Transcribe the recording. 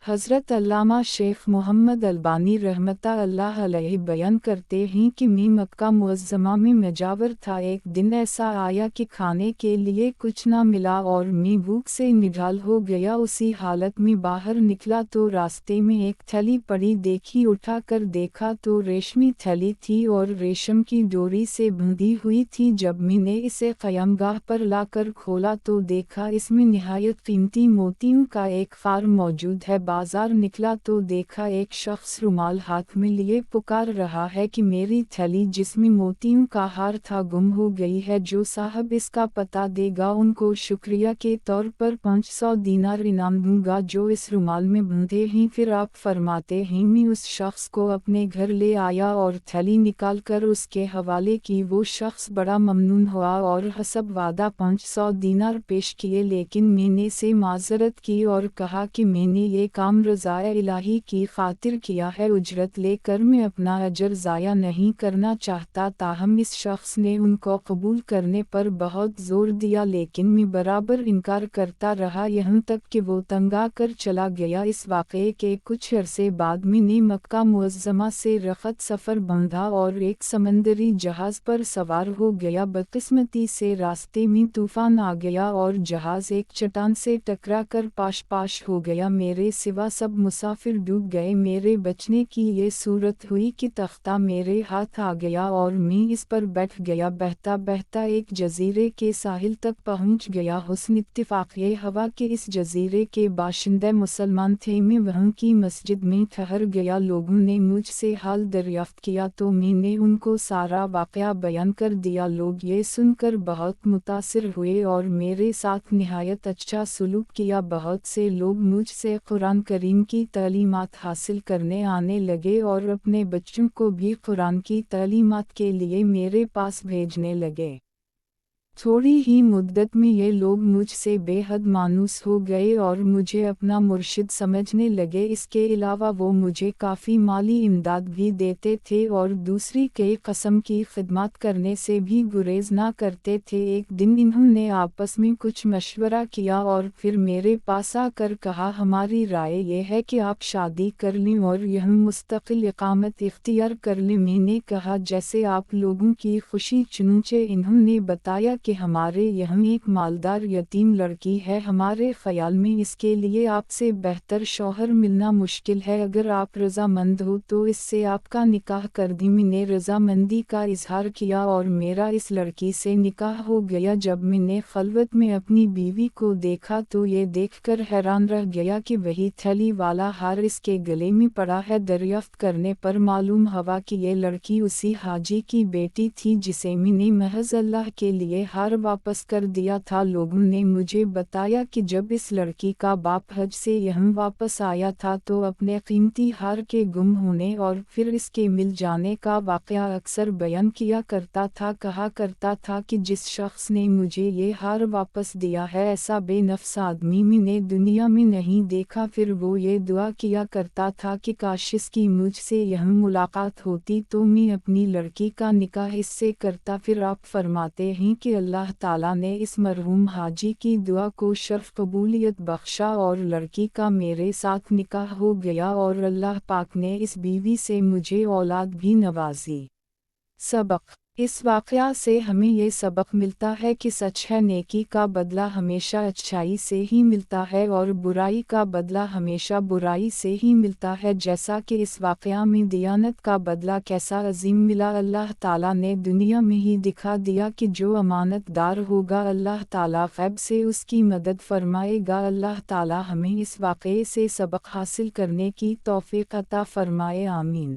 حضرت علامہ شیخ محمد البانی رحمۃ اللہ علیہ بیان کرتے ہیں کہ میں مکہ معظمہ میں مجاور تھا، ایک دن ایسا آیا کہ کھانے کے لیے کچھ نہ ملا اور میں بھوک سے نڈھال ہو گیا۔ اسی حالت میں باہر نکلا تو راستے میں ایک تھیلی پڑی دیکھی، اٹھا کر دیکھا تو ریشمی تھیلی تھی اور ریشم کی ڈوری سے بندھی ہوئی تھی۔ جب میں نے اسے قیامگاہ پر لا کر کھولا تو دیکھا اس میں نہایت قیمتی موتیوں کا ایک خار موجود ہے۔ بازار نکلا تو دیکھا ایک شخص رومال ہاتھ میں لیے پکار رہا ہے کہ میری تھیلی جس میں موتیوں کا ہار تھا گم ہو گئی ہے، جو صاحب اس کا پتہ دے گا ان کو شکریہ کے طور پر 500 دینار انعام دوں گا جو اس رومال میں بندھے ہیں۔ پھر آپ فرماتے ہیں میں اس شخص کو اپنے گھر لے آیا اور تھیلی نکال کر اس کے حوالے کی۔ وہ شخص بڑا ممنون ہوا اور حسب وعدہ 500 دینار پیش کیے، لیکن میں نے سے معذرت کی اور کہا کہ میں نے یہ کام رضائے الہی کی خاطر کیا ہے، اجرت لے کر میں اپنا اجر ضائع نہیں کرنا چاہتا۔ تاہم اس شخص نے ان کو قبول کرنے پر بہت زور دیا، لیکن میں برابر انکار کرتا رہا، یہاں تک کہ وہ تنگ آ کر چلا گیا۔ اس واقعے کے کچھ عرصے بعد میں نے مکہ معظمہ سے رخت سفر باندھا اور ایک سمندری جہاز پر سوار ہو گیا۔ بدقسمتی سے راستے میں طوفان آ گیا اور جہاز ایک چٹان سے ٹکرا کر پاش ہو گیا، میرے سوا سب مسافر ڈوب گئے۔ میرے بچنے کی یہ صورت ہوئی کہ تختہ میرے ہاتھ آ گیا اور میں اس پر بیٹھ گیا، بہتا بہتا ایک جزیرے کے ساحل تک پہنچ گیا۔ حسن اتفاق یہ ہوا کہ اس جزیرے کے باشندے مسلمان تھے، میں وہاں کی مسجد میں ٹھہر گیا۔ لوگوں نے مجھ سے حال دریافت کیا تو میں نے ان کو سارا واقعہ بیان کر دیا۔ لوگ یہ سن کر بہت متاثر ہوئے اور میرے ساتھ نہایت اچھا سلوک کیا۔ بہت سے لوگ مجھ سے قرآن کریم کی تعلیمات حاصل کرنے آنے لگے اور اپنے بچوں کو بھی قرآن کی تعلیمات کے لیے میرے پاس بھیجنے لگے۔ تھوڑی ہی مدت میں یہ لوگ مجھ سے بے حد مانوس ہو گئے اور مجھے اپنا مرشد سمجھنے لگے۔ اس کے علاوہ وہ مجھے کافی مالی امداد بھی دیتے تھے اور دوسری کئی قسم کی خدمات کرنے سے بھی گریز نہ کرتے تھے۔ ایک دن انہوں نے آپس میں کچھ مشورہ کیا اور پھر میرے پاس آ کر کہا ہماری رائے یہ ہے کہ آپ شادی کر لیں اور یہاں مستقل اقامت اختیار کر لیں۔ میں نے کہا جیسے آپ لوگوں کی خوشی، چنانچہ انہوں نے بتایا کہ ہمارے یہاں ایک مالدار یتیم لڑکی ہے، ہمارے خیال میں اس کے لیے آپ سے بہتر شوہر ملنا مشکل ہے، اگر آپ رضامند ہو تو اس سے آپ کا نکاح کر دیں۔ میں نے رضامندی کا اظہار کیا اور میرا اس لڑکی سے نکاح ہو گیا۔ جب میں نے خلوت میں اپنی بیوی کو دیکھا تو یہ دیکھ کر حیران رہ گیا کہ وہی تھیلی والا ہار اس کے گلے میں پڑا ہے۔ دریافت کرنے پر معلوم ہوا کہ یہ لڑکی اسی حاجی کی بیٹی تھی جسے میں نے محض اللہ کے لیے ہار واپس کر دیا تھا۔ لوگوں نے مجھے بتایا کہ جب اس لڑکی کا باپ حج سے یہاں واپس آیا تھا تو اپنے قیمتی ہار کے گم ہونے اور پھر اس کے مل جانے کا واقعہ اکثر بیان کیا کرتا تھا، کہا کرتا تھا کہ جس شخص نے مجھے یہ ہار واپس دیا ہے ایسا بے نفس آدمی میں نے دنیا میں نہیں دیکھا۔ پھر وہ یہ دعا کیا کرتا تھا کہ کاش اس کی مجھ سے یہاں ملاقات ہوتی تو میں اپنی لڑکی کا نکاح اس سے کرتا۔ پھر آپ فرماتے ہیں کہ اللہ تعالیٰ نے اس مرحوم حاجی کی دعا کو شرف قبولیت بخشا اور لڑکی کا میرے ساتھ نکاح ہو گیا اور اللہ پاک نے اس بیوی سے مجھے اولاد بھی نوازی۔ سبق: اس واقعہ سے ہمیں یہ سبق ملتا ہے کہ سچ ہے نیکی کا بدلہ ہمیشہ اچھائی سے ہی ملتا ہے اور برائی کا بدلہ ہمیشہ برائی سے ہی ملتا ہے، جیسا کہ اس واقعہ میں دیانت کا بدلہ کیسا عظیم ملا۔ اللہ تعالیٰ نے دنیا میں ہی دکھا دیا کہ جو امانت دار ہوگا اللہ تعالیٰ غیب سے اس کی مدد فرمائے گا۔ اللہ تعالیٰ ہمیں اس واقعے سے سبق حاصل کرنے کی توفیق عطا فرمائے، آمین۔